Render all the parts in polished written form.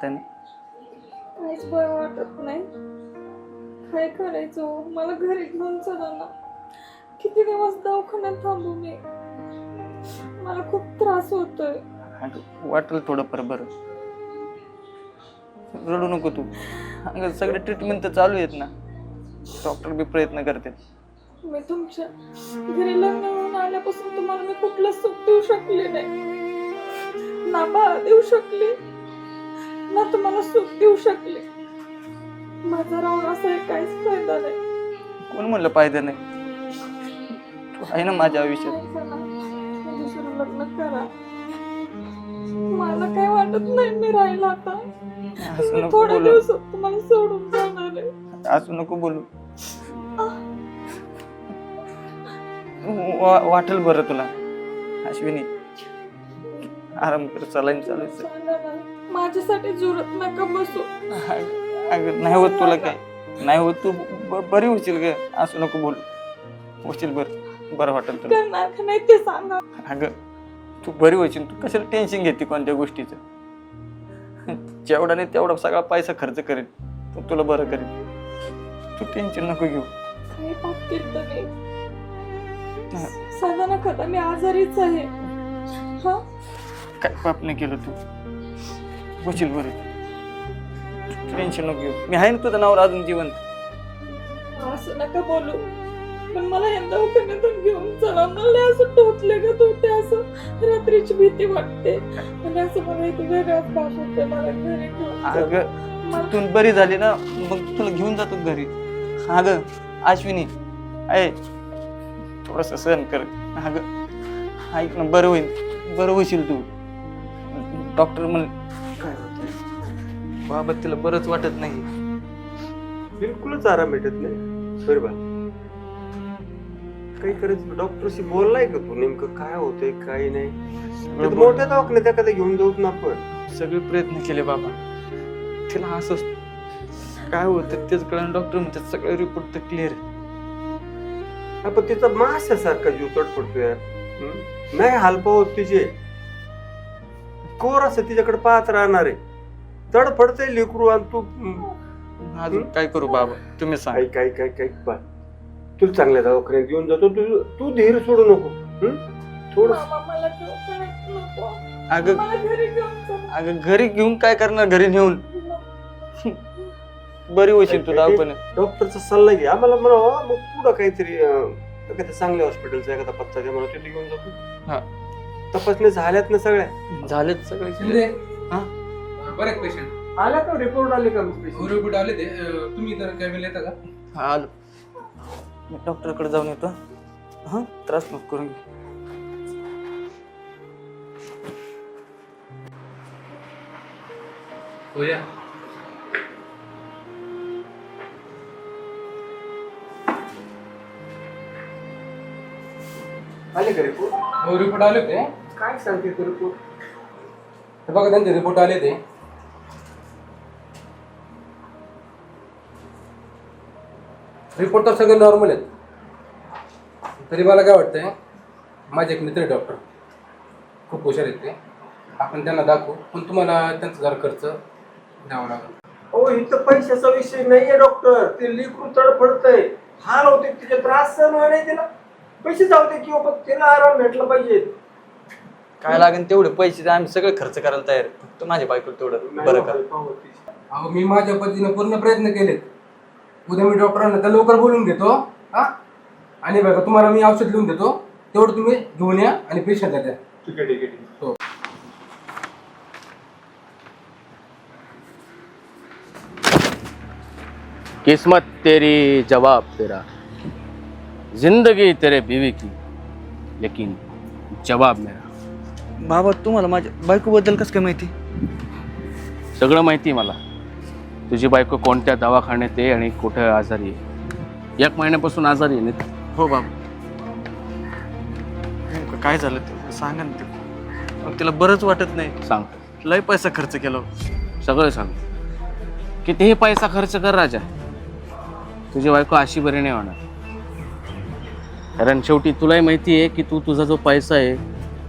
वाटतंय ना? काहीच बरं वाटत नाही. काय करायचं? मला घरी घेऊन चला ना. किती दिवस दवाखान्यात थांबू मी? मला खूप त्रास होतोय. अगं वाटेल थोडंफार बरं. रडू नको तू. अगं सगळे ट्रीटमेंट तर चालू आहेत ना. डॉक्टर बी प्रयत्न करतात. मी तुमच्या घरी लग्न होऊन आल्यापासून तुम्हाला मी कुठलं सुख देऊ शकले नाही. ना बाळ देऊ शकले, ना तुम्हाला सुख देऊ शकले. माझा राहून असा काहीच फायदा नाही. कोण म्हणलं फायदा नाही? तू आहे ना माझ्या आयुष्यात. ऐका ना, दुसरं लग्न करा. मला काय वाटत नाही मी राहिला आता. असं नको थोड्या बोलू. दिवसात तुम्हाला सोडून जाणार आहे. असं नको बोलू. वाटेल बरं तुला. अश्विनी आराम कर. सलाईन चालायचं. सांगा ना, माझ्यासाठी जुरत नका बसू. अगं नाही होत तुला काय. नाही होत. तू बरी होशील ग. असं नको बोलू. होशील बरं वाटेल तुला. करणार का नाही ते सांगा. अगं तू बरी होशील. तू कशाला टेन्शन घेते कोणत्या गोष्टीचं? जेवढा नाही तेवढा सगळा पैसा खर्च करेल पण तुला बरं करेल. तू टेन्शन नको घेऊ. काय पाप केलं तुम्ही? सांगा ना खता, मी आजारीच आहे. हा, काय पाप नाही केलं तू. होशील बरं. टेन्शन नको घेऊ. मी आहे ना तुझं नावावर अजून जिवंत. असं नका बोलू. पण मला या दवाखान्यातून घेऊन चला. मला असं टोचले का होते. असं रात्रीची भीती वाटते. आणि असं मला इथे वेगळाच भाग होते. मला घरी घेऊन चला. अगं तू बरी झाली ना मग तुला घेऊन जातो घरी. अगं अश्विनी आहे थोडस सहन कर. अगं ऐक ना, बरं होईल. बरं होशील तू. डॉक्टर म्हण काय होत बाबा तिला बरंच वाटत नाही. बिलकुलच आराम भेटत नाही. बरोबर काही करायचं. डॉक्टरशी बोललाय का तू? नेमकं काय होतंय काय नाही? मोठ्या दवाखान्यात एखादा घेऊन जाऊत ना आपण. सगळे प्रयत्न केले बाबा. तिला असं काय होतं तेच कळलं. डॉक्टर म्हणतात सगळे रिपोर्ट तर क्लिअर आहे. आपण तिचा माशासारखा जीव तडफडतोय. नाही हालपा होत तिचे. कोर असं तिच्याकडे पाहत राहणार आहे. तडफडतय लेकरू. आणि तू अजून काय करू बाबा तुम्ही सांग. काय काय काय काय तुला चांगल्या दवाखान्यात घेऊन जातो. तू धीर सोडू नको. थोडं मामा, मला दवाखान्यात नको. अगं मला घरी घेऊन चला. अगं घरी घेऊन काय करणार? घरी नेऊन बरी होशील तू दवाखान्यात. डॉक्टरचा सल्ला घे. आम्हाला म्हणावा मग पुढं काहीतरी एखाद्या चांगल्या हॉस्पिटलचा एखादा पत्ता द्या मला. तिथे घेऊन जातो. हा तपासण्या झाल्यात ना सगळ्या? झालेत सगळे. बरेच पेशंट आल्या का? रिपोर्ट आले का? रिपोर्ट आले ते. तुम्ही तर कॅबिन येता का? हा आलो. मी डॉक्टरकडे जाऊन येतो. हा त्रास नको करून घे. हो या. आले का रिपोर्ट? हो रिपोर्ट आले होते. काय सांगते ते रिपोर्ट? हे बघा त्यांचे रिपोर्ट आले ते. रिपोर्ट तर सगळे नॉर्मल आहेत. तरी मला काय वाटतंय, माझे एक मित्र आहे डॉक्टर, खूप हुशार आहेत ते. आपण त्यांना दाखवू. पण तुम्हाला त्यांचा जरा खर्च द्यावा लागेल. हो इथं पैशाचा विषय नाहीये डॉक्टर. ते लेकरू तडफडतंय. हाल होते तिचे. त्रास सहन व्हाय नाही तिला. पैसे जाऊ दे किंवा पण तिला आराम भेटला पाहिजे. काय लागेल तेवढे पैसे आम्ही सगळे खर्च करायला तयार. फक्त माझ्या बायकोला तेवढं बरं कर. अहो मी माझ्या पद्धतीने पूर्ण प्रयत्न केलेत. उद्या मी डॉक्टरांना त्या लवकर बोलून घेतो. हा आणि बघा तुम्हाला मी औषध लिहून देतो. तेवढं तुम्ही घेऊन या आणि पेशंटला द्या. ठीक आहे ठीक आहे. हो. किस्मत तेरी जवाब तेरा, जिंदगी तेरे बीवी की, लेकिन जवाब मेरा. बाबा तुम्हाला माझ्या बायकोबद्दल कसं काय माहिती? सगळं माहिती आहे मला. तुझी बायको कोणत्या दवाखान्यात आहे आणि कुठं आजारी आहे. 1 महिन्यापासून आजारी आहे ना. हो बाबा. नेमकं काय झालं ते सांगा ना. ते मग तिला बरंच वाटत नाही. सांग. लय पैसा खर्च केला. सगळं सांग. कितीही पैसा खर्च कर राजा, तुझी बायको अशी बरी नाही होणार. कारण शेवटी तुलाही माहिती आहे की तुझा जो पैसा आहे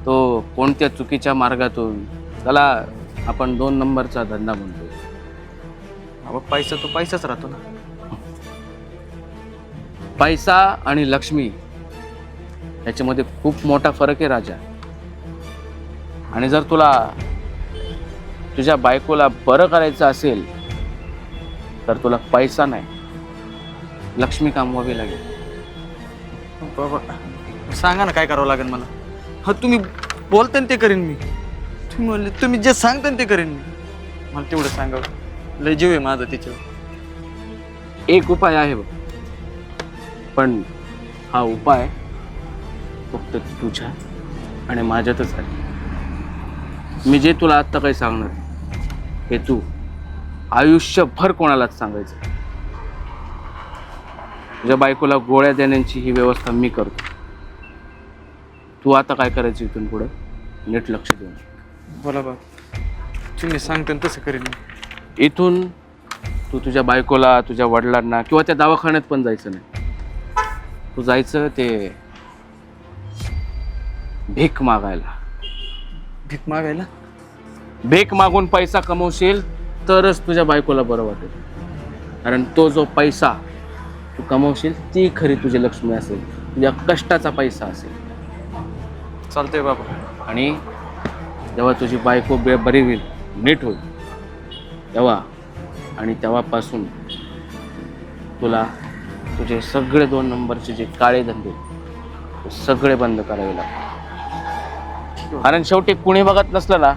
तो कोणत्या चुकीच्या मार्गातून, त्याला आपण 2 नंबरचा धंदा म्हणतो. अहो, पैसा तो पैसाच राहतो ना. पैसा आणि लक्ष्मी याच्यामध्ये खूप मोठा फरक आहे राजा. आणि जर तुला तुझ्या बायकोला बरं करायचं असेल तर तुला पैसा नाही, लक्ष्मी कामवावी लागेल. बाबा सांगा ना काय करावं लागेल मला. हा तुम्ही बोलता ना ते करेन मी. तुम्ही म्हणले तुम्ही जे सांगता ना ते करेन मी. मला तेवढं सांगावं. लय जीव आहे माझा तिच्यावर. एक उपाय आहे बघ, पण हा उपाय फक्त तुझ्या आणि माझ्यातच आहे. मी जे तुला आत्ता काही सांगणार हे तू आयुष्यभर कोणालाच सांगायचं. तुझ्या बायकोला गोळ्या देण्याची ही व्यवस्था मी करतो. तू आता काय करायचं इथून पुढे नीट लक्ष देऊन. बोला बाबा तुम्ही सांगता ना तसं करेन मी. इथून तू तुझ्या बायकोला, तुझ्या वडिलांना किंवा त्या दवाखान्यात पण जायचं नाही. तू जायचं ते भीक मागायला. भीक मागायला. भीक मागून पैसा कमवशील तरच तुझ्या बायकोला बरं वाटेल. कारण तो जो पैसा तू कमवशील ती खरी तुझी लक्ष्मी असेल, तुझ्या कष्टाचा पैसा असेल. चालतंय बाबा. आणि जेव्हा तुझी बायको बरी होईल, नीट होईल, तेव्हा आणि तेव्हापासून तुला तुझे सगळे 2 नंबरचे जे काळे धंदे ते सगळे बंद करावे लागतात. कारण शेवटी कुणी बघत नसलं ना,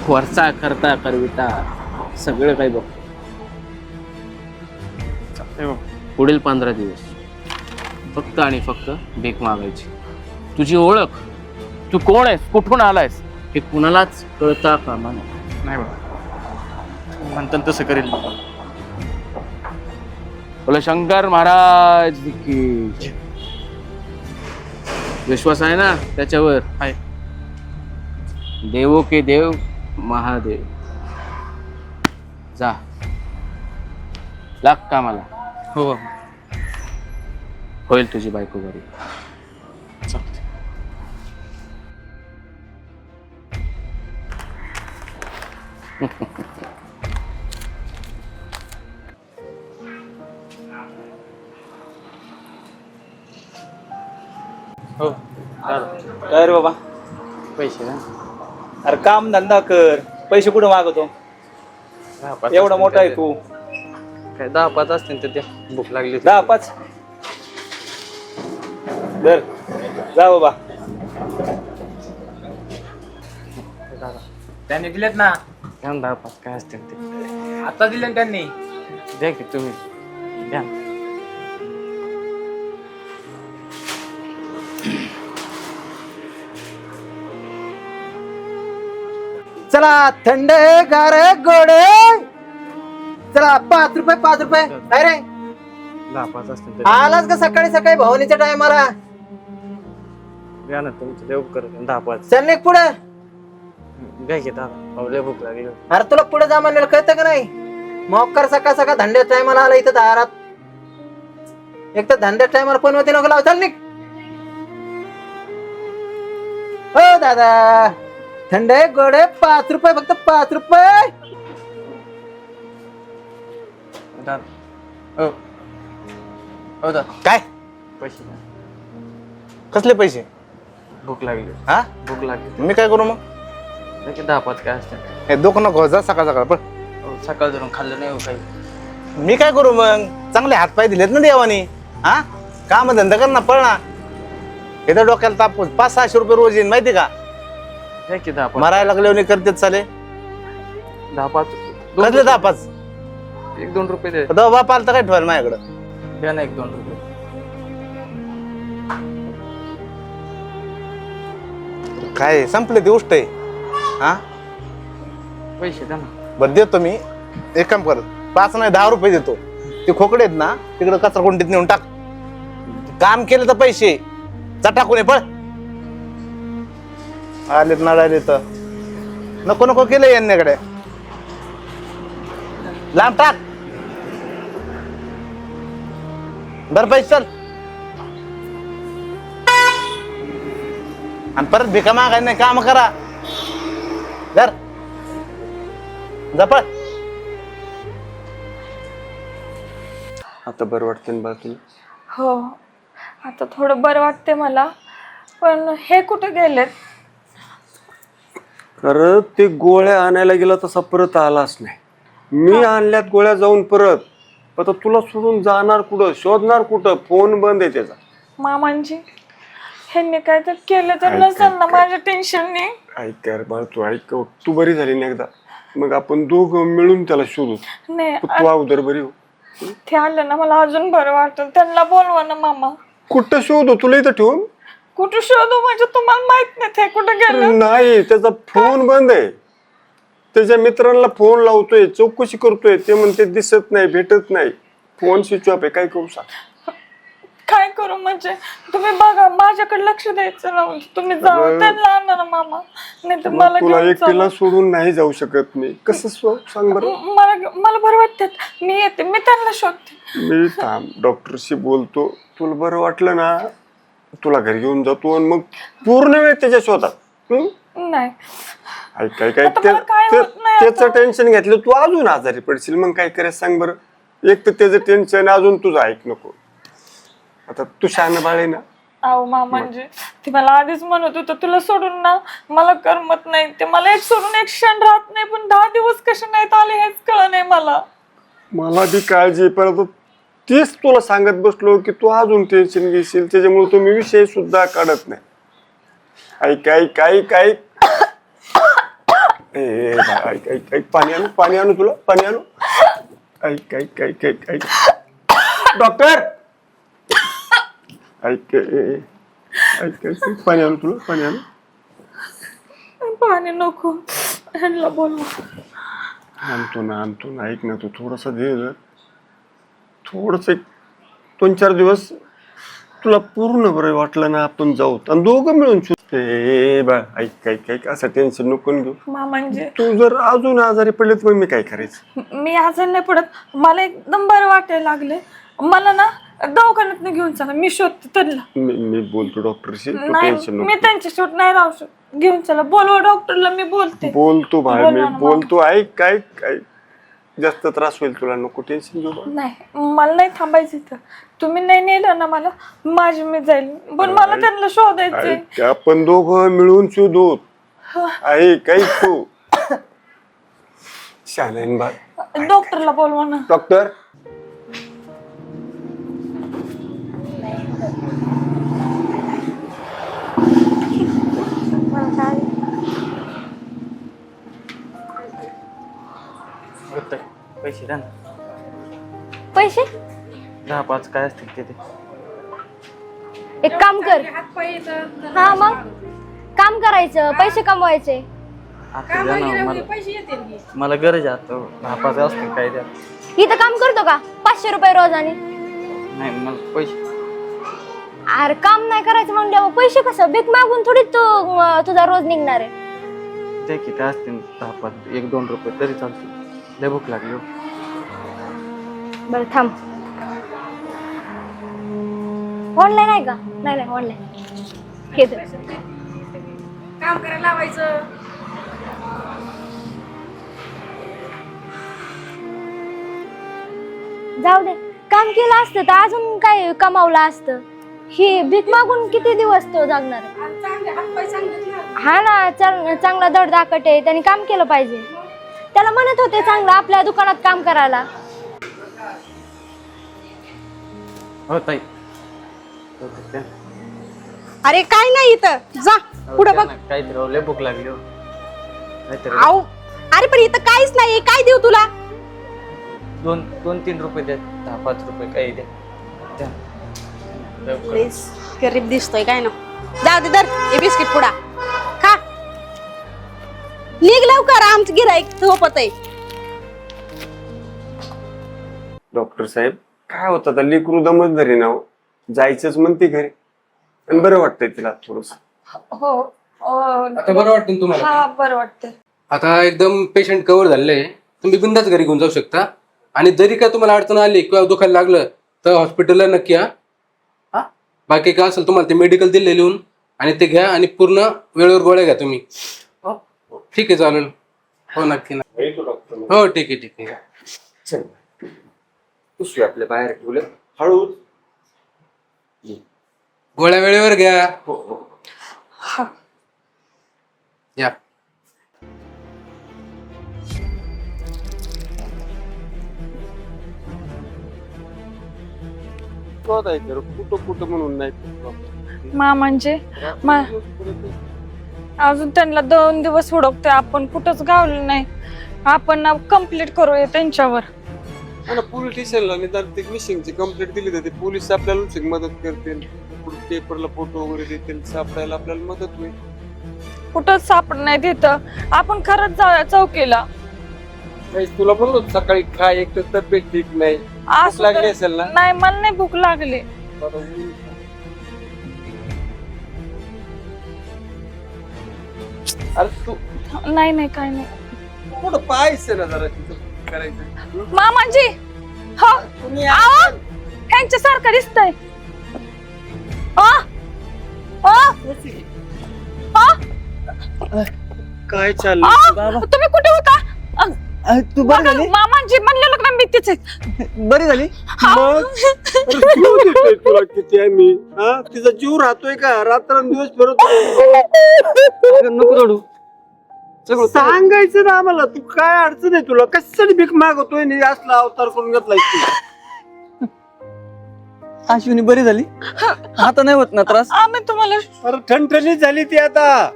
वरचा करता करविता सगळं काही बघतो. चालतंय बाबा. पुढील 15 दिवस फक्त आणि फक्त भीक मागायची. तुझी ओळख, तू कोण आहेस, कुठून आलायस हे कुणालाच कळता कामा नये. नाही बाबा म्हणतात तसं करेल मी. बोला शंकर महाराज की. विश्वास आहे ना त्याच्यावर? आहे. देवो के देव महादेव. जा लाग कामाला. हो बाबा. होईल तुझी बायको बरी. चालतंय. हो काय रे बाबा, पैसे ना. अरे काम धंदा कर, पैसे कुठे मागवतो? 10-5 एवढा मोठा आहे तू. काय 10-5 असतील तर त्या भूक लागली. 10-5 दर जा बाबा. त्यांनी दिलेत ना, 10-5 काय असतील ते आता दिले ना त्यांनी. द्या की तुम्ही द्या. चला थंड गार गोडे. चला 5 रुपये 5 रुपये. काय रे 10-5 असतील तर आलाच का सकाळी सकाळी भवानीच्या टायमाला? द्या ना तुमचं देव कर. 10-5 चल निघ पुढे. द्या की दादा. लय भूक लागली. अरे तुला पुढे जा म्हणलेलं कळतं का नाही? मोकर सकाळ सकाळ धंद्याच्या टायमाला आला इथं दारात. एक तर धंद्याच्या टायमाला पण होते नको लाव. चल निघ. हो दादा थंड गोडे 5 रुपये, फक्त 5 रुपये. दादा. हो हो दादा. काय पैसे द्या. कसले पैसे? भूक लागली. हा भूक लागली. मी काय करू मग? द्या की 10-5 काय असतील. हे दुख नको जा सकाळ सकाळ पण. हो, सकाळ धरून खाल्लं नाही हो काही. मी काय करू मग? चांगले हातपाय दिलेत ना देवानी. हा काम धंदा कर ना, पळ ना. इथं डोक्याला ताप 500-600 रुपये रोज येईन माहिती का? द्या की 10-5. मरायला लागले करतेत चाले. 10-5 कसले 10-5? 1-2 रुपये दे. बाप आला तर काय ठेवायला माझ्याकडं? द्या ना 1-2 रुपये. काय संपले ती गोष्ट आहे? हा पैसे द्या ना. बरं देतो मी. एक काम कर, 5 नाही 10 रुपये देतो. ते खोकडे आहेत ना तिकडे कचरा कोंडीत नेऊन टाक. काम केलं तर पैसे चटाकून पळ. आलेत नाडाले तर नको नको केलं यांच्याकडे. लांब टाक. बरं पैसे चल. आणि परत भिका मागाय नाही, काम करा. जर जपळ आता बरं वाटतं ना बा तुला? हो, आता थोडं बरं वाटते मला. पण हे कुठे गेलेत? खरं ते गोळ्या आणायला गेला तसा परत आलाच नाही. मी आणल्यात गोळ्या जाऊन परत. आता तुला सोडून जाणार कुठं, शोधणार कुठं? फोन बंद आहे त्याचा. मामांजी, ह्यांनी काय तर केलं तर काय- नसेल ना काय- माझ्या टेन्शनने? ऐक यार बाळ, तू ऐक, तू बरी झाली ना एकदा, मग आपण दोघं मिळून त्याला शोधू. नाही, तू अगोदर बरी हो. ते आलं ना मला अजून बरं वाटेल. त्यांना बोलवा ना मामा. कुठं शोधू तुला इथं ठेवून? कुठे शोधू म्हणजे तुम्हाला माहित नाही ते कुठे गेलं? नाही, त्याचा फोन बंद आहे. त्याच्या मित्रांना फोन लावतोय, चौकशी करतोय, ते म्हणते दिसत नाही, भेटत नाही, फोन स्विच ऑफ आहे. काय करू सांग? काय करू म्हणजे? तुम्ही बघा, माझ्याकडे लक्ष द्यायचं ना. तुम्ही जावा, त्यांना आणा ना मामा. नाही तर मला तुला घेऊन एकटीला चला. सोडून नाही जाऊ शकत मी. कसं सांग बरं? मला बरं वाटतं. मी येते, मी त्यांना शोधते. मी थांब, डॉक्टरशी बोलतो. तुला बरं वाटलं ना, तुला घरी घेऊन जातो आणि मग पूर्ण वेळ त्याच्या शोधात. नाही, काय काय आता मला काय होत नाही त्याचं आता. टेन्शन घेतलं तू अजून आजारी पडशील. मग काय करायचं सांग बरं? एक तर त्याचं टेन्शन, अजून तुझं ऐक नको. आता तू शहाणं बाळ आहे ना. अहो मामांजी, ते मला आधीच म्हणत होतं तुला सोडून ना मला करमत नाही. ते मला एक सोडून एक क्षण राहत नाही. पण 10 दिवस कसे नाहीत आले हेच कळ नाही मला. मला बी काळजी, परत तेच तुला सांगत बसलो की तू अजून टेन्शन घेशील, त्याच्यामुळे तुम्ही विषय सुद्धा काढत नाही. ऐक ऐक ऐक ऐक ऐक ऐक ऐक पाणी आणू, पाणी आणू, तुला पाणी आणू. ऐक ऐक ऐक ऐक ऐक डॉक्टर, ऐक ऐक ऐक पाणी आणू, तुला पाणी आणू. पाणी नको, ह्यांना बोलवा. आणतो ना. ऐक ना, तू थोडस दे, थोडस 2-4 दिवस तुला पूर्ण बरं वाटलं ना, आपण जाऊ आणि दोघं मिळून बा. ऐक ऐक ऐक असं टेन्शन नको घेऊ. मामांजी, तू जर अजून आजारी पडले तर मग मी काय करायचं? मी आजारी नाही पडत. मला एकदम बरं वाटायला लागले. मला ना दवाखान्यात घेऊन चला, मी शोधते त्यांना. मी बोलतो डॉक्टरशी, तू नाही, टेन्शन मी नको. त्यांच्या शोध नाही राहू शकत. घेऊन चला, बोलवा डॉक्टरला, मी बोलते. बोलतो बाळ, मी बोलवा ना, बोलतो. ऐक ऐक ऐक जास्त त्रास होईल तुला, नको टेन्शन घेऊ बाळ. नाही, मला नाही थांबायचं इथं. तुम्ही नाही नेलं ना मला, माझी मी जाईल. पण मला त्यांना शोधायचंय. ऐक, आपण दोघं मिळून शोधू. ऐक ऐक तू शालेन बाळ. डॉक्टरला बोलवा ना. डॉक्टर, पैसे द्या ना. पैसे 10-5 काय असतील ते. एक काम कर. हा मग काम करायचं, पैसे कमवायचे. आता द्या ना मला गरज आहे आता. 10-5 असतील काय द्या. इथं काम करतो का 500 रुपये रोज? आणि नाही मला पैसे. अरे काम नाही करायचं म्हणल्यावर पैसे कसं? भीक मागून थोडी तू तुझा रोज निघणार आहे. द्या की काय असतील 10-5 1-2 रुपये तरी चालतील. लय भूक लागली हो. बरं थांब. ऑनलाईन आहे का? नाही नाही ऑनलाईन. हे धर. काम करायला लावायचं. जाऊ दे, काम केलं असतं तर अजून काय कमावलं असतं. ही भीक मागून किती दिवस तो जगणार आहे? हा ना, चांगला धडधाकट आहे, त्याने काम केलं पाहिजे. त्याला म्हणत होते चांगलं आपल्या दुकानात काम करायला. हो ताई. अरे काय नाही इथं, जा पुढे बघ. काहीतरी लय भूक लागली हो. काहीतरी आऊ, अरे पण इथं काहीच नाही. काय देऊ तुला? 2-3 रुपये द्या. 10-5 रुपये काही द्या. द्या. प्लीज, गरीब दिसतोय काय ना. जाऊ दे, दर हे बिस्किट पुडा खा. निघ लवकर, आमचं गिऱ्हाईक झोपत आहे. डॉक्टर साहेब काय होतं आता, लेकरू दमच धरी ना, जायचंच म्हणते घरी आणि बरं वाटतंय तिला थोडस. हो, आता बरं वाटतं ना तुम्हाला? हा बरं वाटतंय. आता एकदम पेशंट कव्हर झालेलं आहे. तुम्ही बिंदास घरी घेऊन जाऊ शकता. आणि जरी काय तुम्हाला अडचण आली किंवा दुखायला लागलं तर हॉस्पिटलला नक्की या. हा, बाकी काय असेल तुम्हाला ते मेडिकल दिले लिहून, आणि ते घ्या आणि पूर्ण वेळेवर गोळ्या घ्या तुम्ही. ठीक आहे, चालेल. हो नक्की ना. हो ठीक आहे ठीक आहे. पिशवी आपल्या बाहेर ठेवलं हळूच. गोळ्या वेळेवर घ्या. हो हो. या. शोधायचं कुठं कुठं म्हणून नाही. मामांचे अजून त्यांना 2 दिवस हुडकतोय आपण, कुठंच गावलं नाही. आपण ना कंप्लीट करूया त्यांच्यावर. आणि पोलीस स्टेशनला निदान ते मिसिंगची कंप्लेंट दिली तर ते पोलीस आपल्याला मदत करतील, पेपरला फोटो वगैरे देतील, सापडायला आपल्याला मदत होईल. कुठंच सापड नाही तिथं. आपण खरंच जाऊया चौकीला. तुला बोललो सकाळी काय एक तर तब्येत ठीक नाही, आज लागली असेल ना. नाही, मला नाही भूक लागली. अरे तू नाही नाही काय नाही. कुठं पाहायचं ना जरा तिथं करायचं. मामांजी हो ह्यांच्या सारखं दिसतंय. काय चाललंय तुम्ही कुठे होता? तू बरी झाली? मामांजी म्हणलेलं का मी तिथेच आहे. बरी झाली? मग अरे जीव देतोय तुला किती आम्ही, हा तिचा जीव राहतोय का रात्रंदिवस फिरतोय. नको रडू. सगळं सांगायचं ना आम्हाला. तू काय अडचण आहे तुला, कशासाठी भीक मागवतोय नाही असला अवतार करून घेतलाय तू. अश्विनी बरी झाली? आता नाही होत ना त्रास? आम्ही तुम्हाला अरे ठणठणीत झाली ती आता.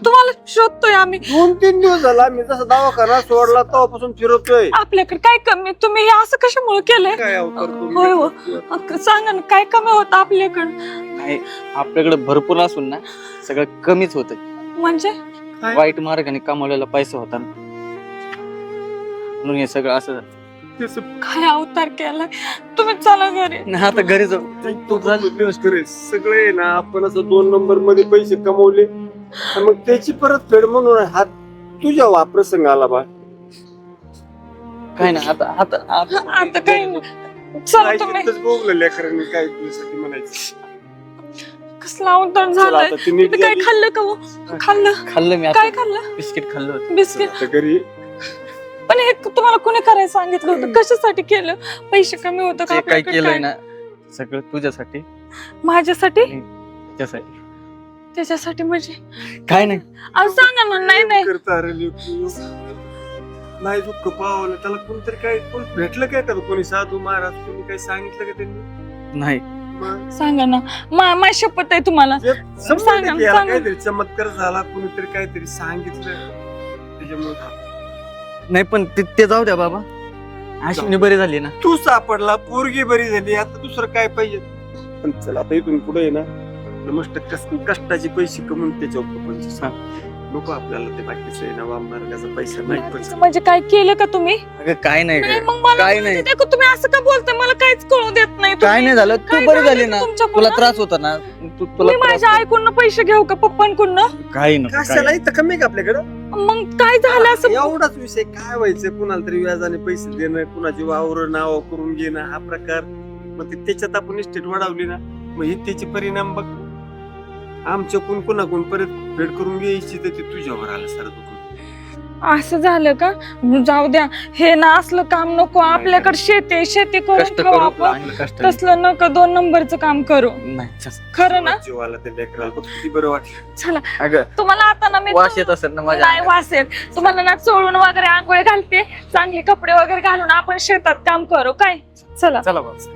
तुम्हाला शोधतोय आम्ही. 2-3 दिवस झाला मी जसा दवाखाना सोडला तेव्हापासून फिरतोय. आपल्याकडे काय कमी? तुम्ही हे असं कशामुळे केलंय? काय अवतार करून होय हो. घेतलाय? सांगा ना काय कमी होत आपल्याकडे? नाही, आपल्याकडे भरपूर असून ना सगळं कमीच होत. म्हणजे वाईट मार्गाने कमावलेला पैसा होता ना, म्हणून हे सगळं असं झालं. काय अवतार केलाय? तुम्ही चला घरी. नाही, आता घरी जाऊ. तू दिवस करे सगळे ना आपण असं 2 नंबर मध्ये पैसे कमवले आणि मग त्याची परत फेड म्हणून हा तुझ्या प्रसंग आला बा. काय नाही आता आता आता काही नाही. चला तुम्ही. बोगलं लेकरांनी काय तुझ्यासाठी म्हणायचं. कसला अवतार झालाय? तुम्ही काय खाल्लं का हो? खाल्लं मी आता. काय खाल्लं? बिस्किट खाल्लं होतं. बिस्किट. आता घरी पण हे तुम्हाला कोणी करायला सांगितलं होतं? कशासाठी केलं? पैसे कमी होतं का जे काय आपल्याकडे? केलंय ना सगळं तुझ्यासाठी, माझ्यासाठी? त्यासाठी. त्याच्यासाठी म्हणजे काय नाही. अहो सांगा ना. नाही नाही करता रे लेकरू. नाही दुःख पावलं त्याला कोणतरी काय कोण भेटलं काय का कोणी साधू महाराज कोणी काही सांगितलं का त्यांनी? नाही मग सांगा ना. माझी शपथ आहे तुम्हाला. समजलं सांगा, की याला सांगा. काहीतरी चमत्कार झाला कोणीतरी काहीतरी सांगितलं त्याच्यामुळे. नाही पण ते जाऊ द्या बाबा. अश्विनी बरी झाली ना? तू सापडला, पोरगी बरी झाली, आता दुसरं काय पाहिजे. पण चला आता इथून पुढे आहे ना मस्त कष्टाचे पैसे कमवून त्याच्यावर प्रपंच सांग. नको आपल्याला ते बाकीचं आहे ना वाममार्गाचा पैसा नाही पण. म्हणजे काय केलं का तुम्ही? अगं काय नाही नाही गं. मग मला काय माहिती नाही. आहे का तुम्ही असं का बोलताय? मला काहीच कळू देत नाही. काय नाही झालं. तू काय बरी झालं झाली का ना? तुमच्याकडून? तुला त्रास होता ना? तुला मी माझ्या आईकडून पैसे घेऊ का पप्पांकडून? काही नको. कशाला इथं कमी आहे का आपल्याकडं? मग काय झालं असं? एवढाच विषय काय व्हायचं कुणाला तरी व्याजाने पैसे देणं कुणाची वावर नाव करून घेणं हा प्रकार. मग ते त्याच्यात आपण इस्टेट वाढवली ना मग हे त्याचे परिणाम बघ. आमच्या कोण परत फेड करून घ्यायची तर ते तुझ्यावर आलं सर. असं झालं का? जाऊ द्या. हे ना असलं काम नको. आपल्याकडे शेती करून कष्ट खाऊ करू आपण. चांगलं कष्ट. तसलं नको 2 नंबरचं काम करू. नाही चल. खरं ना? जीवाला ते लेकराला बघ किती बरं वाटलं. चला. अगं तुम्हाला आता ना मी वास येत असेल ना माझ्या नाही अंगात? वास येत. तुम्हाला ना चोळून वगैरे आंघोळ घालते, चांगले कपडे वगैरे घालून आपण शेतात काम करू. काय? चला. चला बाबा.